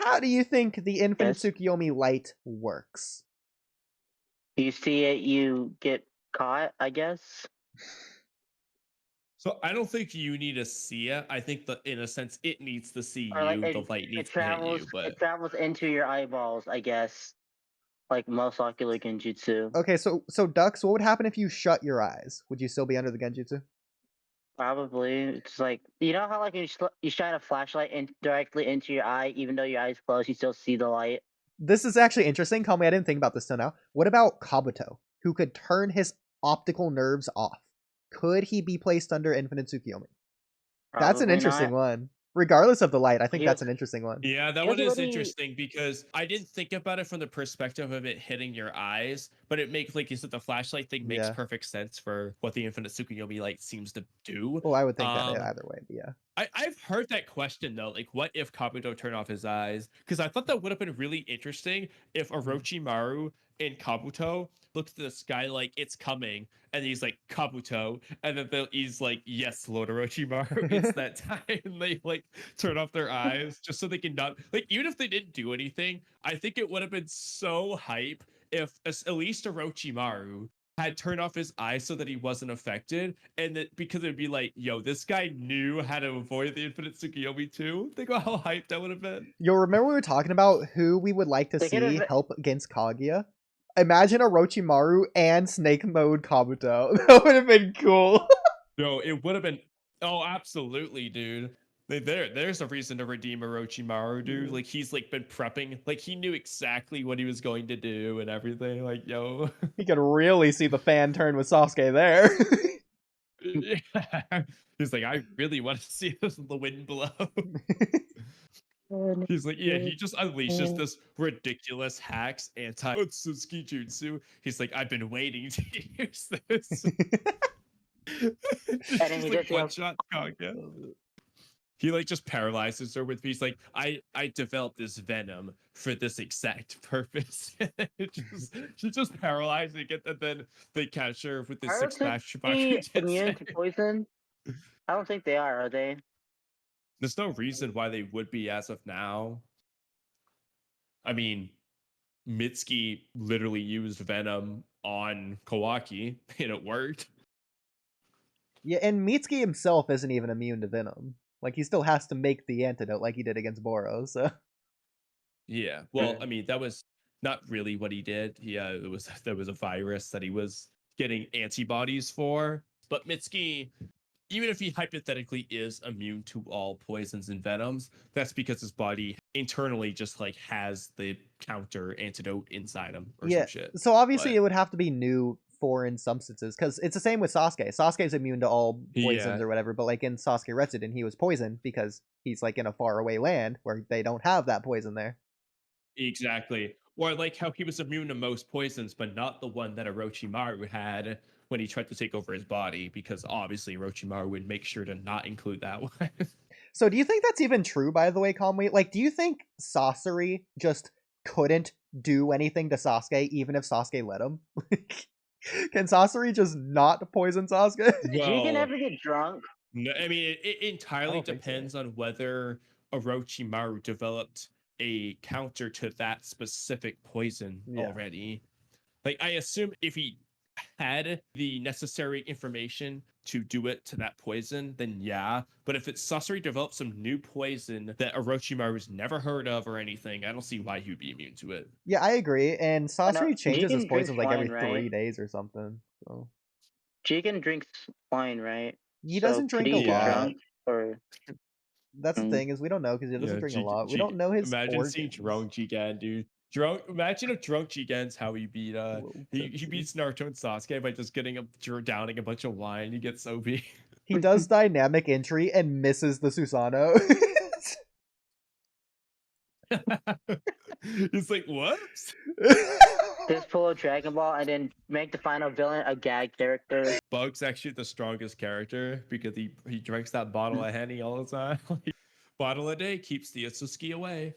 how do you think the infinite Yes. Tsukuyomi light works? You see it, you get caught, I guess. So I don't think you need to see it. I think that in a sense it needs to see Or like you. The light it needs to hit travels you, it but travels into your eyeballs, I guess. Like most ocular genjutsu. Okay, so Dux, what would happen if you shut your eyes? Would you still be under the genjutsu? Probably. It's like you know how like you shine a flashlight directly into your eye, even though your eyes closed, you still see the light. This is actually interesting. Kamui, I didn't think about this till now. What about Kabuto, who could turn his optical nerves off? Could he be placed under infinite Tsukuyomi? That's an Probably interesting not. one. Regardless of the light, I think He that's was an interesting one. yeah, that he was one is already interesting because I didn't think about it from the perspective of it hitting your eyes, but it makes, like you said, the flashlight thing makes Yeah. perfect sense for what the infinite Tsukuyomi light seems to do. Well, I would think that Um, either way, but yeah. I've heard that question though, like what if Kabuto turned off his eyes? Because I thought that would have been really interesting if Orochimaru and Kabuto looked at the sky like it's coming, and he's like Kabuto, and then he's like, "Yes, Lord Orochimaru, it's that time." And they like turn off their eyes just so they can not like even if they didn't do anything. I think it would have been so hype if at least Orochimaru had turned off his eyes so that he wasn't affected, and that because it'd be like, yo, this guy knew how to avoid the infinite Tsukuyomi too. Think about how hyped that would have been. You'll remember we were talking about who we would like to they could see have help against Kaguya? Imagine Orochimaru and Snake Mode Kabuto. That would have been cool. No, it would have been. Oh, absolutely, dude. There's a reason to redeem Orochimaru, dude. Like he's like been prepping, like he knew exactly what he was going to do and everything. Like, yo, You could really see the fan turn with Sasuke there. yeah. He's like, I really want to see this the wind blow. He's like, yeah, he just unleashes this ridiculous hacks anti Otsutsuki jutsu. He's like, I've been waiting to use this. and then She's he like just one shot Kaga. He like just paralyzes her with. He's like, I developed this venom for this exact purpose. She's just paralyzing it, and then they catch her with this are six match Otsutsuki immune to poison? I don't think they are they? There's no reason why they would be as of now. I mean, Mitsuki literally used venom on Kawaki and it worked. Yeah, and Mitsuki himself isn't even immune to venom. Like, he still has to make the antidote like he did against Boro, so. Yeah. Well, I mean, that was not really what he did. It was there was a virus that he was getting antibodies for. But Mitsuki, even if he hypothetically is immune to all poisons and venoms, that's because his body internally just like has the counter antidote inside him or some Yeah, shit. so obviously But it would have to be new foreign substances, because it's the same with Sasuke. Sasuke's immune to all poisons yeah, or whatever, but like in Sasuke Retsuden, he was poisoned because he's like in a faraway land where they don't have that poison there. exactly. Or like how he was immune to most poisons, but not the one that Orochimaru had when he tried to take over his body, because obviously Orochimaru would make sure to not include that one. So do you think that's even true, by the way, Kamui? Like, do you think Sasori just couldn't do anything to Sasuke even if Sasuke let him? Can Sasori just not poison Sasuke? Did Jigen Well, ever get drunk? no, I mean, it I entirely don't think so. depends on whether Orochimaru developed a counter to that specific poison Yeah. already. Like, I assume if he had the necessary information to do it to that poison, then yeah. But if it's Sasori developed some new poison that Orochimaru's never heard of or anything, I don't see why he would be immune to it. Yeah, I agree. And I know Sasori changes his Jigen drinks poisons like every wine, right? 3 days or something. So Jigen drinks wine, right? he So doesn't could drink a he get Yeah. lot. drunk or? That's the Mm. thing, is we don't know because he doesn't Yeah, drink a lot. We don't know his imagine seeing organs. drunk Jigen, dude. Drunk. Imagine if drunk Jigen's how he beat. Whoa, He beats Naruto and Sasuke by just getting downing a bunch of wine. He gets OP. He does dynamic entry and misses the Susanoo. He's like, whoops. Just pull a Dragon Ball and then make the final villain a gag character. Bug's actually the strongest character because he drinks that bottle of Henny all the time. Bottle a day keeps the Atsuki away.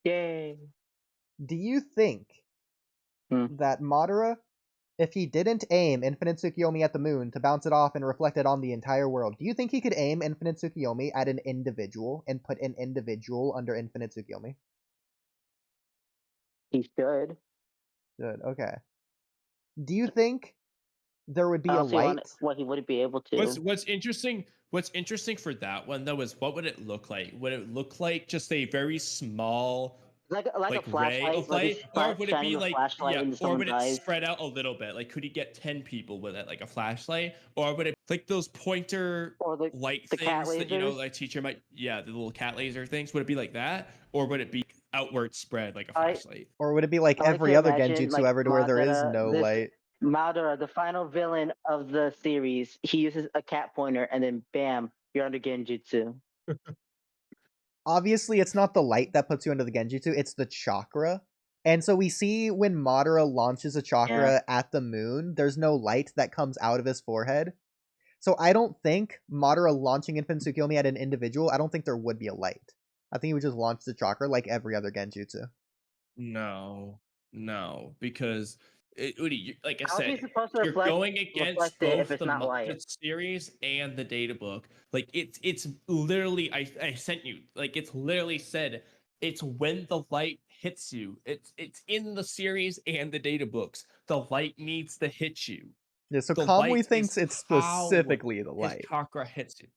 Yay! Do you think Hmm. that Madara If he didn't aim Infinite Tsukuyomi at the moon to bounce it off and reflect it on the entire world, do you think he could aim Infinite Tsukuyomi at an individual and put an individual under Infinite Tsukuyomi? He should. Good, okay. Do you think there would be I a don't see light? what he wouldn't be able to. What's interesting for that one though is what would it look like? Would it look like just a very small like a ray flashlight, of like light, he's or would it shining be a like flashlight into or would someone's it eyes. spread out a little bit? Like could he get 10 people with it, like a flashlight, or would it like those pointer Or light the cat things that lasers. a teacher might the little cat laser things? Would it be like that, or would it be outward spread like a I flashlight? Or would it be like I like every to other imagine genjutsu like ever to where there is Madara, no light? Madara, the final villain of the series, he uses a cat pointer, and then bam, you're under Genjutsu. Obviously, it's not the light that puts you under the genjutsu, it's the chakra. And so we see when Madara launches a chakra at the moon, there's no light that comes out of his forehead. So I don't think Madara launching Infinite Tsukuyomi at an individual, I don't think there would be a light. I think he would just launch the chakra like every other genjutsu. No, because Oodie, like I How's he said, supposed to you're going against reflect it if both it's the not light? manga series and the data book. Like it's literally I sent you like it's literally said it's when the light hits you. It's in the series and the data books. The light needs to hit you. Yeah, so The Kamui light thinks is it's how specifically the his light. chakra hits you.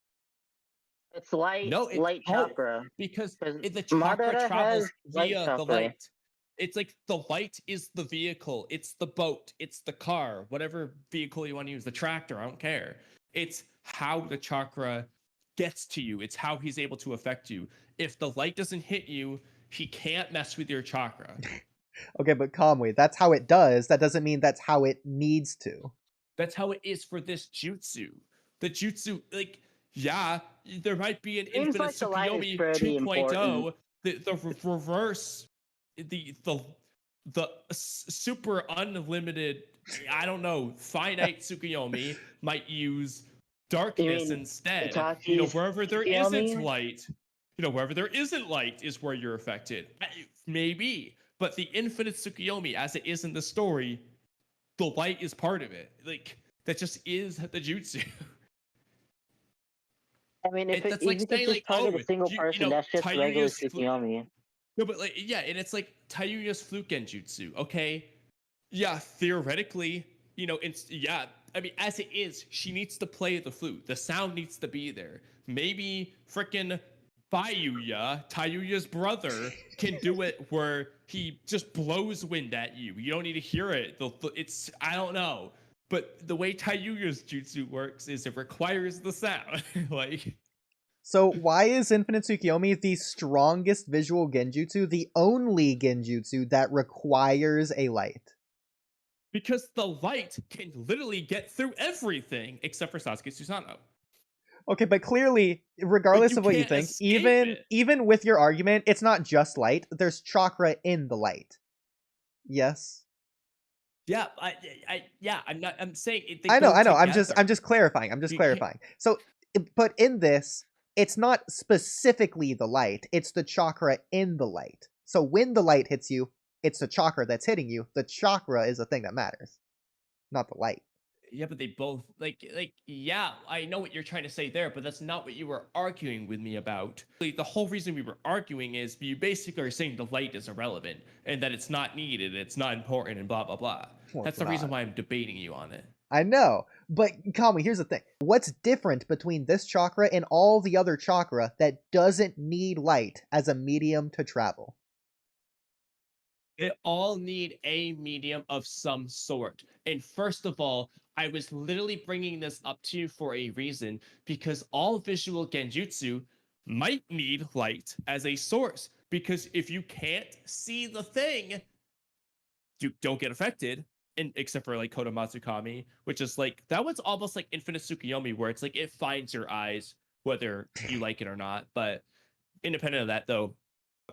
It's light, No, it's light both, chakra. because Because the chakra Madara travels has light via the chakra. light. It's like the light is the vehicle, it's the boat, it's the car, whatever vehicle you want to use, the tractor, I don't care. It's how the chakra gets to you, it's how he's able to affect you. If the light doesn't hit you, he can't mess with your chakra. Okay, but Kamui, that's how it does. That doesn't mean that's how it needs to. That's how it is for this jutsu. The jutsu, like, yeah, there might be an Seems Infinite like the light is Tsukuyomi pretty 2.0, important. the reverse, the super unlimited, I don't know, finite Tsukuyomi might use darkness mean instead. Itachi's Wherever there Tsukuyomi? isn't light, wherever there isn't light is where you're affected. Maybe, but the Infinite Tsukuyomi, as it is in the story, the light is part of it. Like, that just is the jutsu. I mean, if That's you like could saying, just like, target oh, a single person, that's just regular Tayuya's Tsukuyomi. no, but like, yeah, and it's like Tayuya's fluke genjutsu. Okay, yeah, theoretically, it's I mean, as it is, she needs to play the flute. The sound needs to be there. Maybe frickin' Tayuya's brother, can do it where he just blows wind at you. You don't need to hear it. It's, I don't know. But the way Tayuya's jutsu works is it requires the sound. Like, So why is Infinite Tsukuyomi the strongest visual genjutsu, the only genjutsu that requires a light? because the light can literally get through everything except for Sasuke Susanoo. Okay, but clearly, regardless of what you can't think, escape it. even with your argument, it's not just light. There's chakra in the light. Yes. Yeah, I'm saying I know. I'm together. just clarifying. So, but in this, it's not specifically the light. It's the chakra in the light. So when the light hits you, it's the chakra that's hitting you. The chakra is the thing that matters, not the light. Yeah, but they both yeah, I know what you're trying to say there, but that's not what you were arguing with me about. The whole reason we were arguing is you basically are saying the light is irrelevant and that it's not needed, it's not important, and blah blah blah. Well, that's the reason why I'm debating you on it. I know, but Kamui, here's the thing. What's different between this chakra and all the other chakra that doesn't need light as a medium to travel? They all need a medium of some sort. And first of all, I was literally bringing this up to you for a reason, because all visual genjutsu might need light as a source. Because if you can't see the thing, you don't get affected. And except for like Kodomatsukami, which is like, that one's almost like Infinite Tsukuyomi, where it's like it finds your eyes whether you like it or not. But independent of that, though,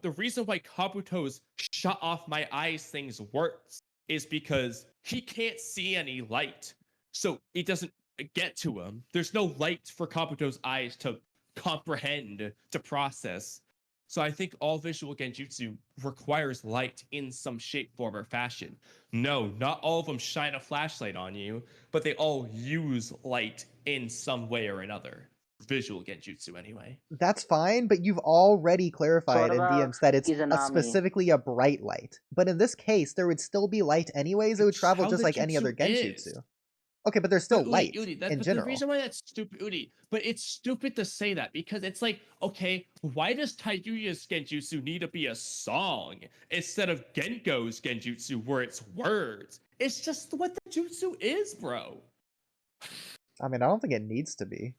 the reason why Kabuto's shut off my eyes things works is because he can't see any light. So it doesn't get to him. There's no light for Kabuto's eyes to comprehend, to process. So I think all visual genjutsu requires light in some shape, form, or fashion. No, not all of them shine a flashlight on you, but they all use light in some way or another. Visual genjutsu, anyway. That's fine, but you've already So clarified what in about DMs that it's Izanami? specifically a bright light. But in this case, there would still be light anyways. It would That's travel how just the like any other jutsu genjutsu. is. Okay, but there's But still light Udi, in the general. reason why that's stupid, Udi, but it's stupid to say that because it's like, okay, why does Taiyuya's genjutsu need to be a song instead of Gengo's genjutsu where it's words? It's just what the jutsu is, bro. I mean, I don't think it needs to be.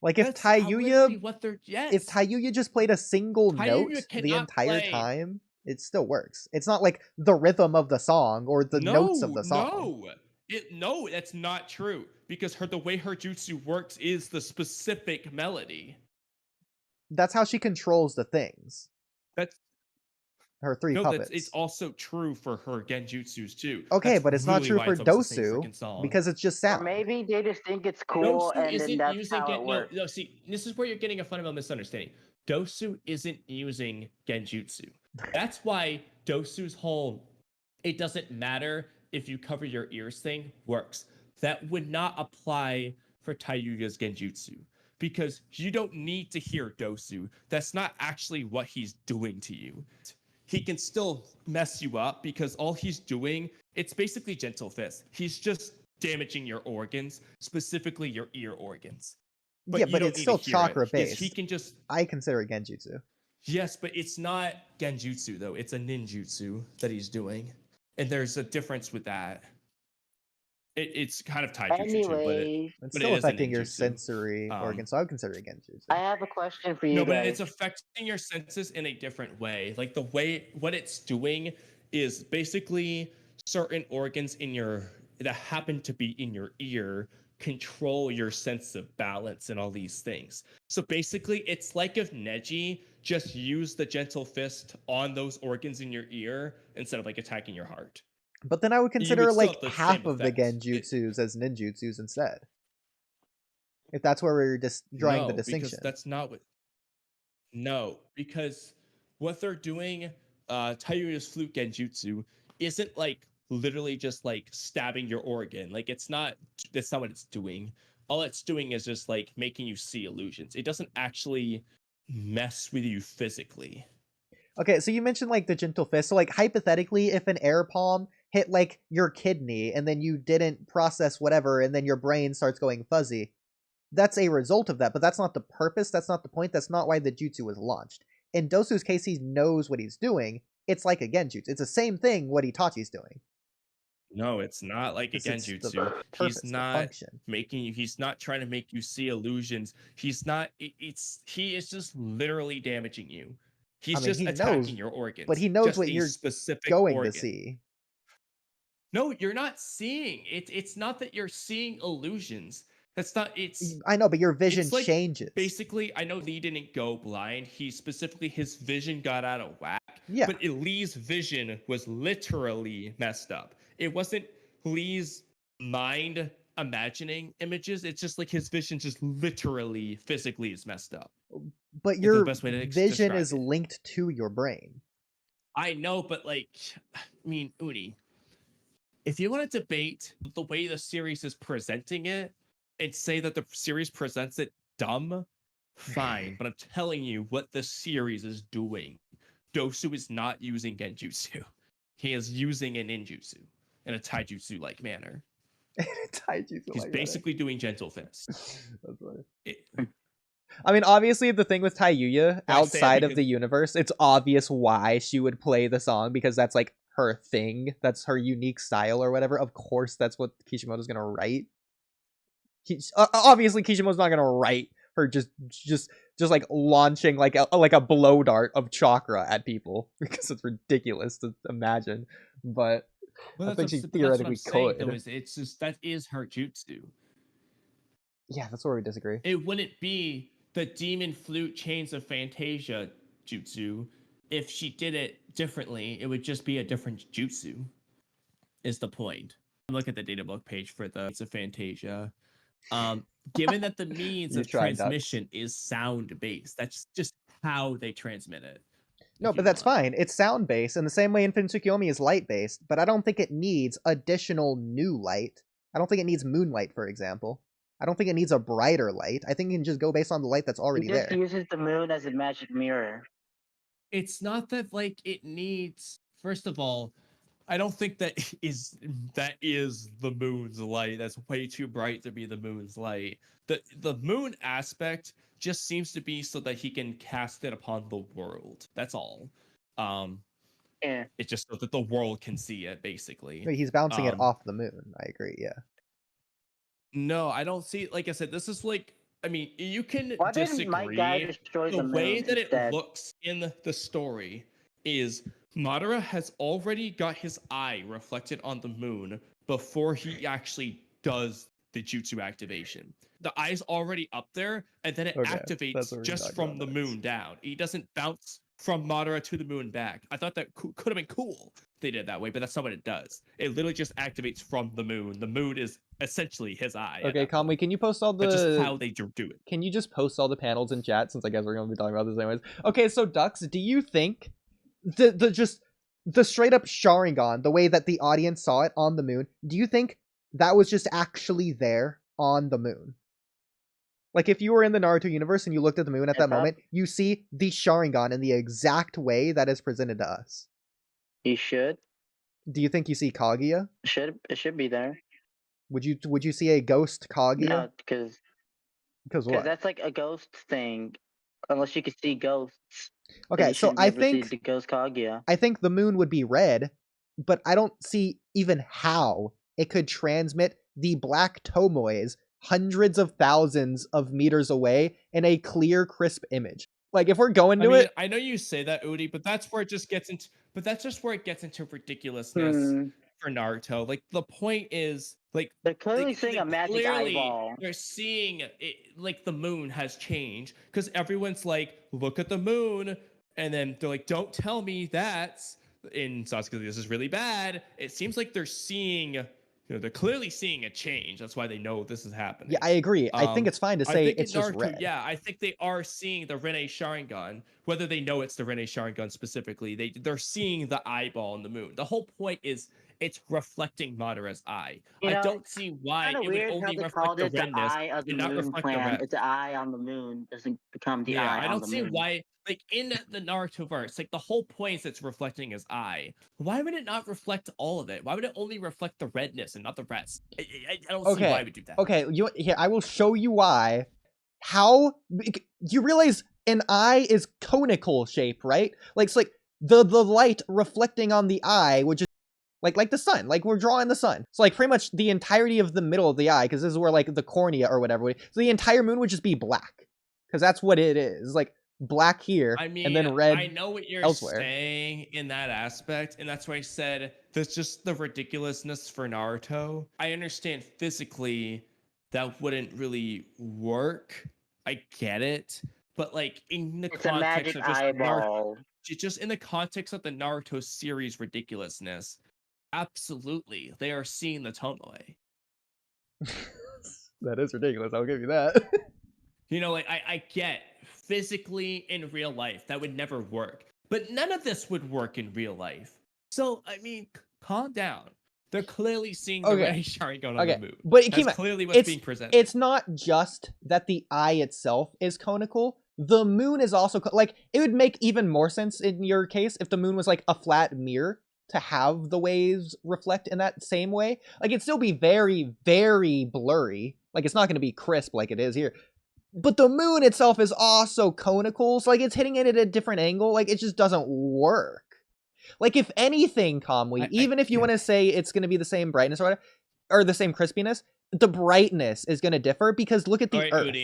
Like if That's literally Taiyuya, what they're if Taiyuya just played a single note Taiyuya the cannot entire play. time, it still works. It's not like the rhythm of the song or the notes of the song. No, that's not true because the way her jutsu works is the specific melody. That's how she controls the things. That's her three puppets. It's also true for her genjutsus too. Okay, That's but it's not really true why for it's almost the same Dosu freaking song. because it's just Or sound. maybe they just think it's cool, Dosu and then isn't that's using how it works. no, see, this is where you're getting a fundamental misunderstanding. Dosu isn't using genjutsu. That's why Dosu's whole "it doesn't matter if you cover your ears" thing works. That would not apply for Taiyuya's genjutsu because you don't need to hear Dosu. That's not actually what he's doing to you. He can still mess you up because all he's doing, it's basically gentle fist. He's just damaging your organs, specifically your ear organs. But yeah, you but don't it's need still to hear chakra it, because based. he can just. I consider it genjutsu. Yes, but it's not genjutsu though. It's a ninjutsu that he's doing, and there's a difference with that. It's kind of taijutsu too, Anyway, It's but still it is a affecting your ninjutsu. sensory organ, so I would consider it genjutsu. I have a question for you No, guys. but it's affecting your senses in a different way. Like the way what it's doing is basically certain organs in your that happen to be in your ear control your sense of balance and all these things. So basically, it's like if Neji just used the gentle fist on those organs in your ear instead of like attacking your heart. But then I would You consider would still like have the half same of the effect. genjutsus as ninjutsus instead. If that's where we're just drawing the No, because distinction. that's not what. No, because what they're doing, Taiyuya's flute genjutsu isn't like literally just like stabbing your organ. Like it's not. That's not what it's doing. All it's doing is just like making you see illusions. It doesn't actually mess with you physically. Okay, so you mentioned like the gentle fist. So like hypothetically, if an air palm hit like your kidney and then you didn't process whatever and then your brain starts going fuzzy, that's a result of that, but that's not the purpose, that's not the point, that's not why the jutsu was launched. In Dosu's case, he knows what he's doing. It's like a genjutsu. It's the same thing what Itachi's doing. No, it's not like a It's the genjutsu. purpose, He's the not function. making you. He's not trying to make you see illusions. He's not. He is just literally damaging you. He's mean, just he attacking knows, your organs. but he knows just what a you're specific going organ. to see. No, you're not seeing. It's not that you're seeing illusions. That's not. It's. I know, but your vision It's like changes. basically, I know Lee didn't go blind. He specifically his vision got out of whack. Yeah. But Lee's vision was literally messed up. It wasn't Lee's mind imagining images. It's just like his vision just literally physically is messed up. But It's your the best way to vision describe is it. linked to your brain. I know, but like, I mean, Uni, if you want to debate the way the series is presenting it and say that the series presents it dumb, fine. But I'm telling you what the series is doing. Dosu is not using genjutsu. He is using a ninjutsu in a taijutsu-like manner. He's basically doing gentle fist. That's funny. I mean, obviously, the thing with Taiyuya, outside of the universe, it's obvious why she would play the song, because that's, like, her thing. That's her unique style or whatever. Of course, that's what Kishimoto's gonna write. Obviously, Kishimoto's not gonna write her just like launching like a blow dart of chakra at people, because it's ridiculous to imagine. But I think she theoretically could. Though, it's just that is her jutsu. Yeah, that's where we disagree. It wouldn't be the demon flute chains of Fantasia jutsu if she did it differently. It would just be a different jutsu. Is the point? Look at the data book page for the Chains of Fantasia. Given that the means of transmission is sound based, that's just how they transmit it. No, but that's fine. It's sound-based, in the same way Infinite Tsukuyomi is light-based, but I don't think it needs additional new light. I don't think it needs moonlight, for example. I don't think it needs a brighter light. I think it can just go based on the light that's already He just there. uses the moon as a magic mirror. It's not that like it needs. First of all, I don't think that is the moon's light. That's way too bright to be the moon's light. The moon aspect just seems to be so that he can cast it upon the world. That's all. Yeah. It's just so that the world can see it, basically. He's bouncing it off the moon. I agree, yeah. No, I don't see. Like I said, this is like. I mean, you can Why didn't disagree. my guy destroy the moon way that instead? it looks in the story is Madara has already got his eye reflected on the moon before he actually does the jutsu activation. The eye's already up there, and then it activates just from the moon down. He doesn't bounce from Madara to the moon back. I thought that could have been cool if they did it that way, but that's not what it does. It literally just activates from the moon. The moon is essentially his eye. Okay, Kamui, can you post all the... That's just how they do it. Can you just post all the panels in chat, since I guess we're going to be talking about this anyways? Okay, so Dux, do you think the straight up Sharingan, the way that the audience saw it on the moon, do you think that was just actually there on the moon? Like, if you were in the Naruto universe and you looked at the moon at that moment, you see the Sharingan in the exact way that is presented to us. You should. Do you think you see Kaguya? It should be there. Would you see a ghost Kaguya? No, because what? that's like a ghost thing. Unless you could see ghosts. Okay, so I think the ghost Kaguya. I think the moon would be red, but I don't see even how it could transmit the black tomoes hundreds of thousands of meters away in a clear, crisp image. Like, if we're going to it, I know you say that, Oodie, but that's where it just gets into. But that's just where it gets into ridiculousness for Naruto. Like, the point is, like, they're clearly seeing a magic eyeball. They're seeing it, like the moon has changed because everyone's like, look at the moon, and then they're like, don't tell me that's in Sasuke. This is really bad. It seems like they're seeing. They're clearly seeing a change. That's why they know this is happening. Yeah, I agree. I think it's fine to say it's just red. Yeah, I think they are seeing the Rinne Sharingan. Whether they know it's the Rinne Sharingan specifically, they're seeing the eyeball in the moon. The whole point is it's reflecting Madara's eye. I don't see why it would only reflect the redness and not reflect the red. It's an eye on the moon. Doesn't become the eye on the moon. I don't see why. Like, in the Naruto verse, like, the whole point is it's reflecting his eye. Why would it not reflect all of it? Why would it only reflect the redness and not the rest? I don't see why we do that. Okay, here, I will show you why. How... You realize an eye is conical shape, right? Like, it's like the light reflecting on the eye, which is like the sun. Like, we're drawing the sun. So, like, pretty much the entirety of the middle of the eye, because this is where, like, the cornea or whatever. So the entire moon would just be black. Because that's what it is. Like, black here, and then red elsewhere. I know what you're saying in that aspect, and that's why I said there's just the ridiculousness for Naruto. I understand physically that wouldn't really work. I get it, but like in the context of just Naruto, just in the context of the Naruto series ridiculousness, absolutely, they are seeing the tomoe. That is ridiculous. I'll give you that. Like I get. Physically in real life that would never work, but none of this would work in real life. So I mean, calm down. They're clearly seeing the Rinne Sharingan on the moon. But that's clearly what's being presented. It's not just that the eye itself is conical. The moon is also like, it would make even more sense in your case if the moon was like a flat mirror to have the waves reflect in that same way. Like, it'd still be very, very blurry. Like, it's not going to be crisp like it is here. But the moon itself is also conical, so, like, it's hitting it at a different angle. Like, it just doesn't work. Like, if anything, Kamui, even if you want to say it's going to be the same brightness or whatever, or the same crispiness, the brightness is going to differ, because look at the Earth.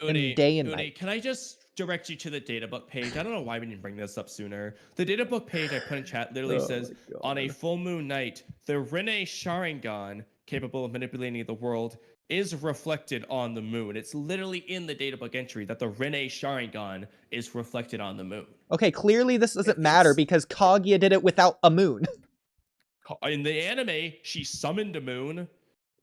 Oodie, day and night. Can I just direct you to the databook page? I don't know why we didn't bring this up sooner. The databook page I put in chat literally says, on a full moon night, the Rinne Sharingan, capable of manipulating the world, is reflected on the moon. It's literally in the databook entry that the Rinne Sharingan is reflected on the moon. Okay, clearly this doesn't matter because Kaguya did it without a moon. In the anime, she summoned a moon.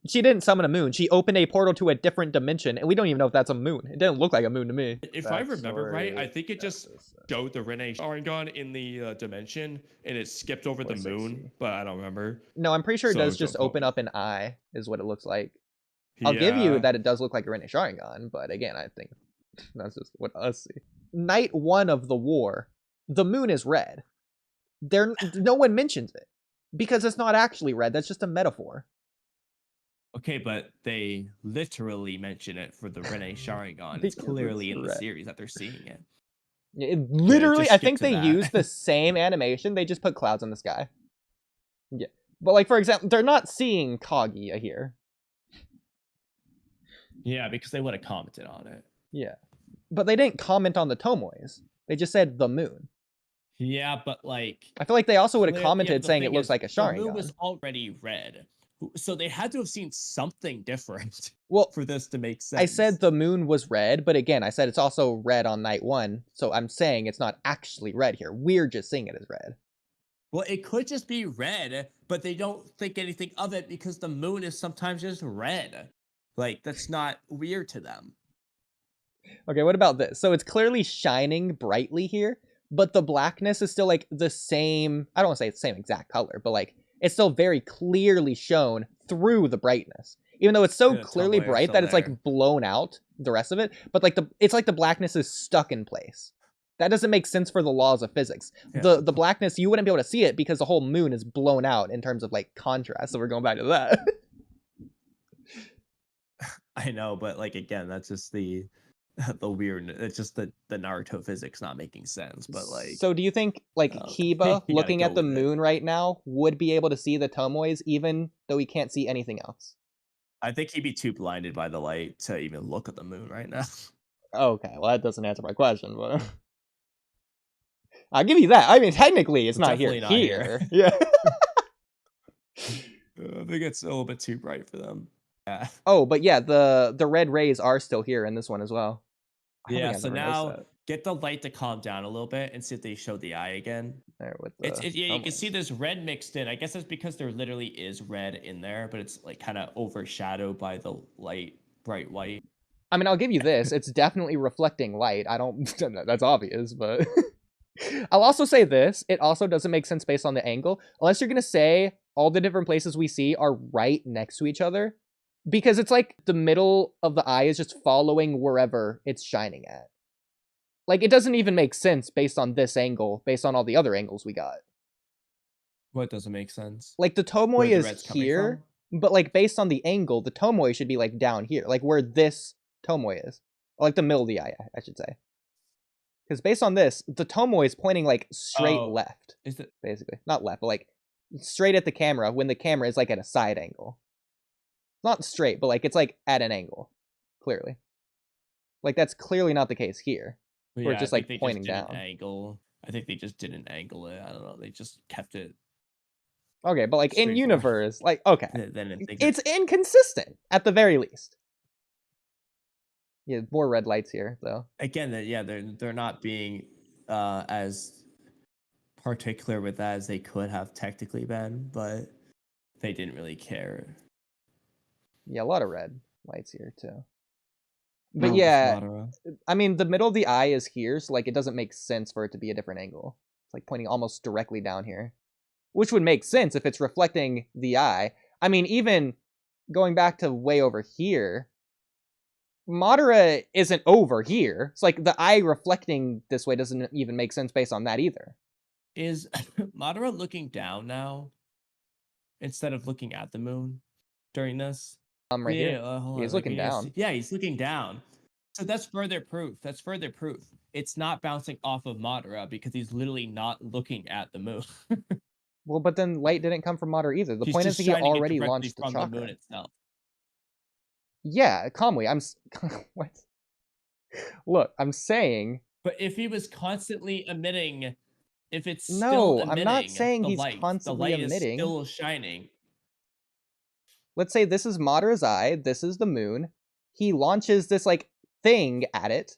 She didn't summon a moon. She opened a portal to a different dimension, and we don't even know if that's a moon. It didn't look like a moon to me. If I remember right, I think it just showed the Rene Sharingan in the dimension, and it skipped over the moon, but I don't remember. No, I'm pretty sure it So does just don't quote open me. up an eye, is what it looks like. I'll give you that it does look like a Rene Sharingan, but again, I think that's just what us see. Night 1 of the war, the moon is red. No one mentions it because it's not actually red. That's just a metaphor. Okay, but they literally mention it for the Rene Sharingan. It's Because clearly it's in the red. series that they're seeing it. Literally, just I skip think to they that. use the same animation. They just put clouds in the sky. Yeah. But, like, for example, they're not seeing Kaguya here. Yeah, because they would have commented on it. Yeah. But they didn't comment on the Tomoes. They just said the moon. Yeah, but like... I feel like they also would have commented the saying it thing looks is, like a The moon Sharingan. was already red. So they had to have seen something different Well, for this to make sense. I said the moon was red, but again, I said it's also red on night 1, so I'm saying it's not actually red here. We're just seeing it as red. Well, it could just be red, but they don't think anything of it because the moon is sometimes just red. Like, that's not weird to them. Okay, what about this? So it's clearly shining brightly here, but the blackness is still like the same. I don't want to say it's the same exact color, but like it's still very clearly shown through the brightness. Even though it's so Yeah, clearly Tomoe are bright still that it's there. like blown out the rest of it, but like it's like the blackness is stuck in place. That doesn't make sense for the laws of physics. Yeah. The blackness, you wouldn't be able to see it because the whole moon is blown out in terms of like contrast. So we're going back to that. I know, but like again, that's just the weird. It's just the Naruto physics not making sense. But like, so do you think like you Kiba gotta looking go at the with it. moon right now would be able to see the Tomoes even though he can't see anything else? I think he'd be too blinded by the light to even look at the moon right now. Okay, well that doesn't answer my question, but I'll give you that. I mean, technically it's not here. Definitely not here. Yeah. I think it's a little bit too bright for them. Yeah. Oh, but yeah, the red rays are still here in this one as well. I don't Yeah. think I've So ever noticed now that. get the light to calm down a little bit and see if they show the eye again. There with the Yeah, you can see Tomoes. there's red mixed in. I guess that's because there literally is red in there, but it's like kind of overshadowed by the light, bright white. I mean, I'll give you this. It's definitely reflecting light. I don't. That's obvious, but I'll also say this. It also doesn't make sense based on the angle, unless you're gonna say all the different places we see are right next to each other, because it's like the middle of the eye is just following wherever it's shining at. Like it doesn't even make sense based on this angle, based on all the other angles we got. What doesn't make sense? Like the Tomoe Where the is red's coming here, but like based on the angle, the Tomoe should be like down here, like where this Tomoe is, or like the middle of the eye, I should say. Because based on this, the Tomoe is pointing like straight Oh. left, Is it? basically. Not left, but like straight at the camera when the camera is like at a side angle. Not straight, but like it's like at an angle, clearly. Like that's clearly not the case here. Or Yeah, just, I like, think they pointing didn't down. Angle. I think they just didn't angle it. I don't know. They just kept it. Okay, but like in Straightforward. universe, like okay, Then it's inconsistent at the very least. Yeah, more red lights here though. again that yeah they're not being as particular with that as they could have technically been, but they didn't really care. Yeah, a lot of red lights here too. But Oh, yeah, Madara. I mean the middle of the eye is here, so like it doesn't make sense for it to be a different angle. It's like pointing almost directly down here, which would make sense if it's reflecting the eye. I mean, even going back to way over here, Madara isn't over here. It's like the eye reflecting this way doesn't even make sense based on that either. Is Madara looking down now instead of looking at the moon during this? Right here. Hold He's on, looking we need to down. see- Yeah, he's looking down. So that's further proof. That's further proof. It's not bouncing off of Madara because he's literally not looking at the moon. Well, but then light didn't come from Madara either. The He's point is just that he shining it already directly launched the from chakra. the moon itself. Yeah, Kamui, what? Look, I'm saying But if he was constantly emitting, if it's No, still I'm emitting, not saying the he's light, constantly the light emitting. is still shining. Let's say this is Madara's eye, this is the moon. He launches this like thing at it.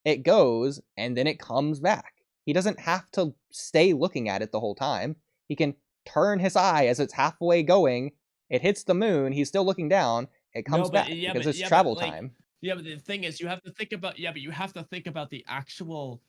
It goes and then it comes back. He doesn't have to stay looking at it the whole time. He can turn his eye as it's halfway going It hits the moon. He's still looking down. It comes back because it's travel time. Yeah, but the thing is, you have to think about the actual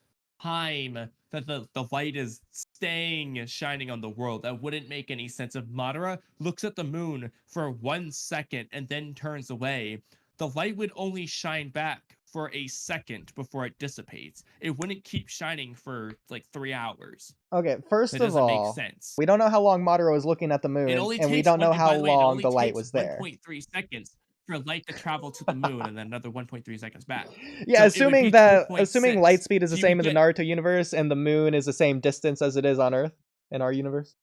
time that the light is staying shining on the world. That wouldn't make any sense. If Madara looks at the moon for 1 second and then turns away, the light would only shine back for a second before it dissipates. It wouldn't keep shining for like 3 hours. Okay, first That of doesn't make all, sense. we don't know how long Madara was looking at the moon, and we don't know how long the light was there. 1.3 seconds for light to travel to the moon and then another 1.3 seconds back. Yeah, So assuming light speed is the you same in the get- Naruto universe and the moon is the same distance as it is on Earth in our universe.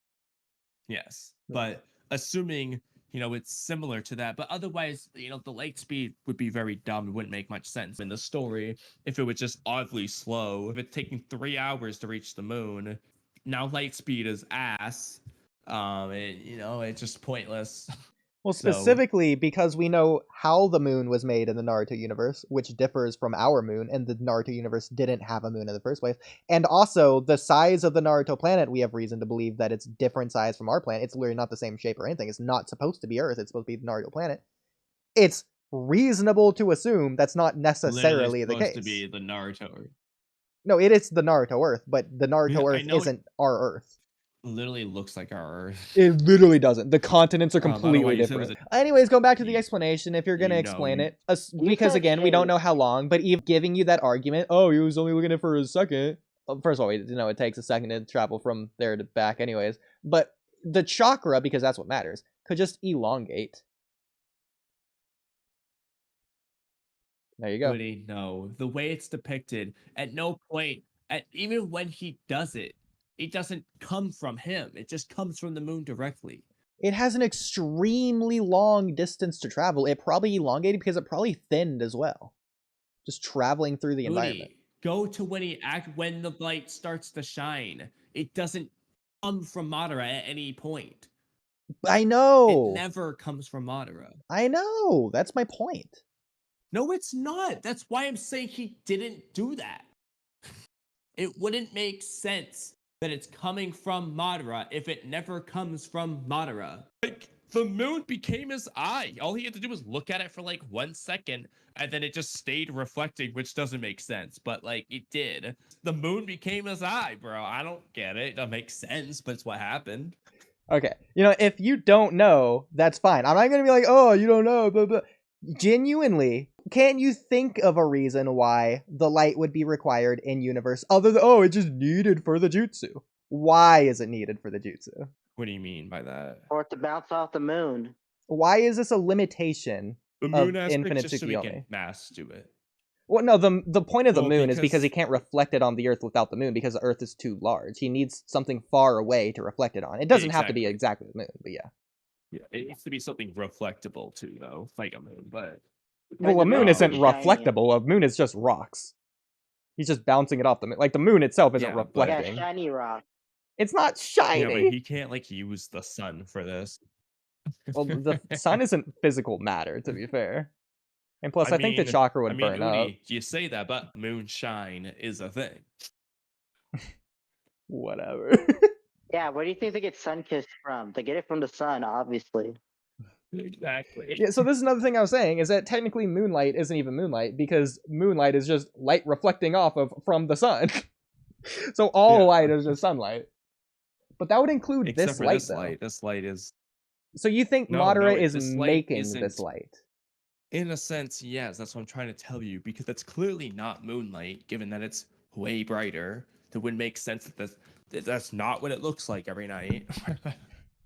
Yes, but assuming, it's similar to that, but otherwise, the light speed would be very dumb. It wouldn't make much sense in the story if it was just oddly slow. If it's taking 3 hours to reach the moon, now light speed is ass. It's just pointless. Well, So- specifically because we know how the moon was made in the Naruto universe, which differs from our moon, and the Naruto universe didn't have a moon in the first place. And also, the size of the Naruto planet, we have reason to believe that it's different size from our planet. It's literally not the same shape or anything. It's not supposed to be Earth. It's supposed to be the Naruto planet. It's reasonable to assume that's not necessarily the case. Supposed to be the Naruto Earth. No, it is the Naruto Earth, but the Naruto I Earth know isn't our Earth. Literally looks like our Earth. It literally doesn't. The continents are by the way, completely you said it was different. Anyways, going back to the You- explanation, if you're going to you explain know, it, because said again, we don't eight. know how long, but even giving you that argument, oh, he was only looking at it for a second. First of all, it takes a second to travel from there to back anyways. But the chakra, because that's what matters, could just elongate. There you go. Woody, no. The way it's depicted, at no point, even when he does it, it doesn't come from him. It just comes from the moon directly. It has an extremely long distance to travel. It probably elongated because it probably thinned as well. Just traveling through the environment. Woody, go to when the light starts to shine. It doesn't come from Madara at any point. I know. It never comes from Madara. I know. That's my point. No, it's not. That's why I'm saying he didn't do that. It wouldn't make sense that it's coming from Madara if it never comes from Madara. Like, the moon became his eye. All he had to do was look at it for like 1 second, and then it just stayed reflecting, which doesn't make sense, but like it did. The moon became his eye, bro. I don't get it. It doesn't make sense, but it's what happened. Okay. If you don't know, that's fine. I'm not going to be like, oh, you don't know, blah, blah. Genuinely, can you think of a reason why the light would be required in universe other than, oh, it's just needed for the jutsu? Why is it needed for the jutsu? What do you mean by that? Or to bounce off the moon. Why is this a limitation The of moon aspect infinite just so we Tsukuyomi? can mass to it. Well, no, the point of the Well, moon is because because- he can't reflect it on the Earth without the moon because the Earth is too large. He needs something far away to reflect it on. It doesn't have to be exactly the moon, but yeah. Yeah, it needs to be something reflectable too, though, like a moon. But Well, a the moon moon isn't is shiny. reflectable. A moon is just rocks. He's just bouncing it off the moon. Like, the moon itself isn't Yeah, but- reflecting. Yeah, shiny rock. It's not shiny. yeah, but he can't like use the sun for this. Well, the sun isn't physical matter, to be fair. And plus, I think the mean- chakra would burn up. Oodie, you say that, but moonshine is a thing. Whatever. Yeah, where do you think they get sun kissed from? They get it from the sun, obviously. Exactly. Yeah, so this is another thing I was saying, is that technically moonlight isn't even moonlight, because moonlight is just light reflecting off from the sun. So all Yeah. light is just sunlight. But that would include Except this for light, this though. light. This light is, So you think No, Madara no, is this light making isn't- this light? in a sense, yes. That's what I'm trying to tell you, because that's clearly not moonlight, given that it's way brighter. That would make sense that's not what it looks like every night.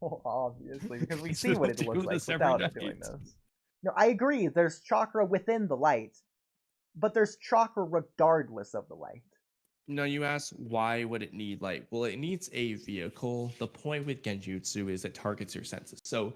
Well, obviously, because we Because see we what it do looks like this every without it doing night. this. No, I agree. There's chakra within the light, but there's chakra regardless of the light. No, you ask why would it need light? Well, it needs a vehicle. The point with Genjutsu is it targets your senses. So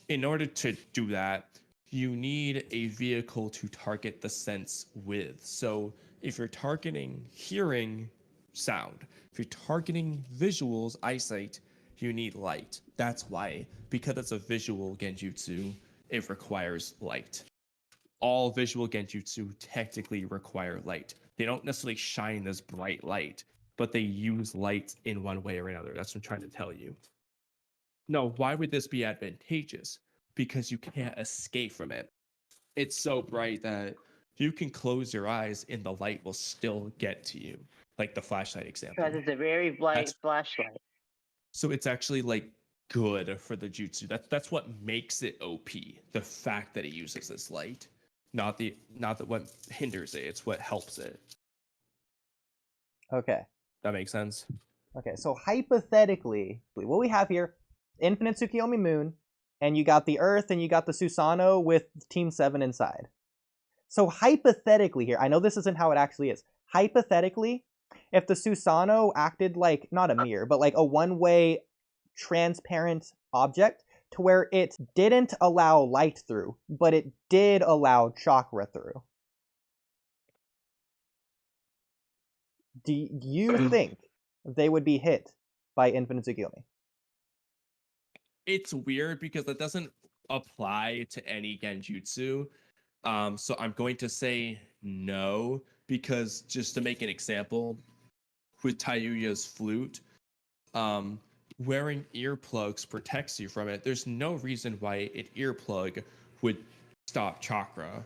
in order to do that, you need a vehicle to target the sense with. So if you're targeting hearing, sound. If you're targeting visuals, eyesight, you need light. That's why, because it's a visual Genjutsu, it requires light. All visual Genjutsu technically require light. They don't necessarily shine this bright light, but they use light in one way or another. That's what I'm trying to tell you. No, why would this be advantageous? because you can't escape from it. It's so bright that you can close your eyes and the light will still get to you, like the flashlight example. Because it's a very bright That's- flashlight. So it's actually like good for the jutsu. That's what makes it OP. The fact that it uses this light, not that what hinders it. It's what helps it. Okay. That makes sense. Okay, so hypothetically, what we have here, Infinite Tsukuyomi Moon, and you got the Earth, and you got the Susanoo with Team 7 inside. So hypothetically here, I know this isn't how it actually is. Hypothetically, if the Susanoo acted like, not a mirror, but like a one-way transparent object to where it didn't allow light through, but it did allow chakra through. Do you think they would be hit by Infinite Tsukuyomi? It's weird because it doesn't apply to any genjutsu. So I'm going to say no, because just to make an example, with Tayuya's flute, wearing earplugs protects you from it. There's no reason why an earplug would stop chakra.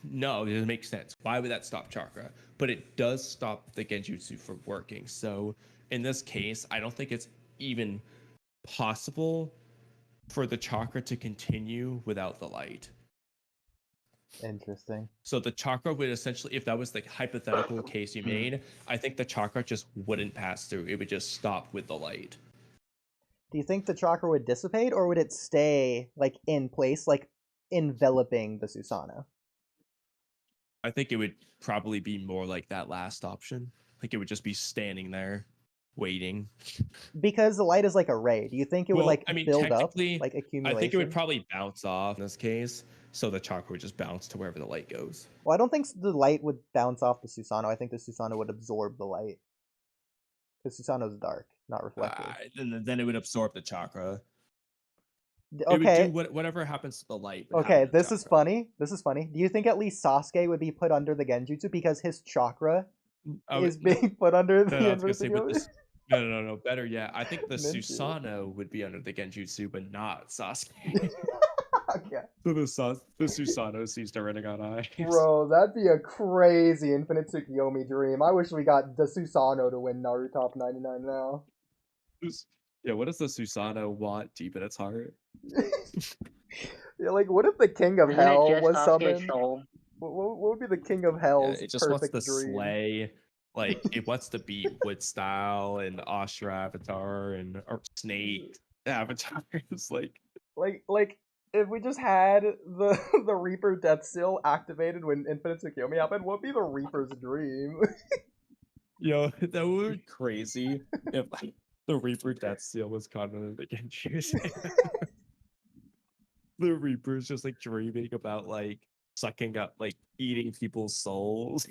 No, it doesn't make sense. Why would that stop chakra? But it does stop the genjutsu from working. So in this case, I don't think it's even possible for the chakra to continue without the light. Interesting. So the chakra would essentially, if that was the hypothetical case you made, I think the chakra just wouldn't pass through. It would just stop with the light. Do you think the chakra would dissipate, or would it stay like in place, like enveloping the Susanoo? I think it would probably be more like that last option. Like it would just be standing there, waiting. Because the light is like a ray. Do you think it would like build up, technically, like accumulation? I think it would probably bounce off in this case. So the chakra would just bounce to wherever the light goes. Well, I don't think the light would bounce off the Susanoo. I think the Susanoo would absorb the light. Because Susanoo is dark, not reflective. Then it would absorb the chakra. Okay. It would do whatever happens to the light. Okay, this is funny. This is funny. Do you think at least Sasuke would be put under the Genjutsu because his chakra is being put under the Infinite? No. Better yet, I think the Susanoo would be under the Genjutsu, but not Sasuke. Yeah. So the Susanoo sees the Rinnegan eyes. Bro, that'd be a crazy Infinite Tsukuyomi dream. I wish we got the Susanoo to win Naruto Top 99 now. Yeah, what does the Susanoo want deep in its heart? Yeah, like, what if the King of Isn't Hell it just was Sasuke's summoned? soul? What would be the King of Hell's It just perfect wants to dream? slay. Like, it wants to beat Wood Style and Ashra Avatar or Snake Avatars. Like if we just had the Reaper Death Seal activated when Infinite Tsukuyomi happened, what would be the Reaper's dream? Yo, that would be crazy if the Reaper Death Seal was caught under the Genjutsu. The Reaper's just like dreaming about like sucking up, like eating people's souls.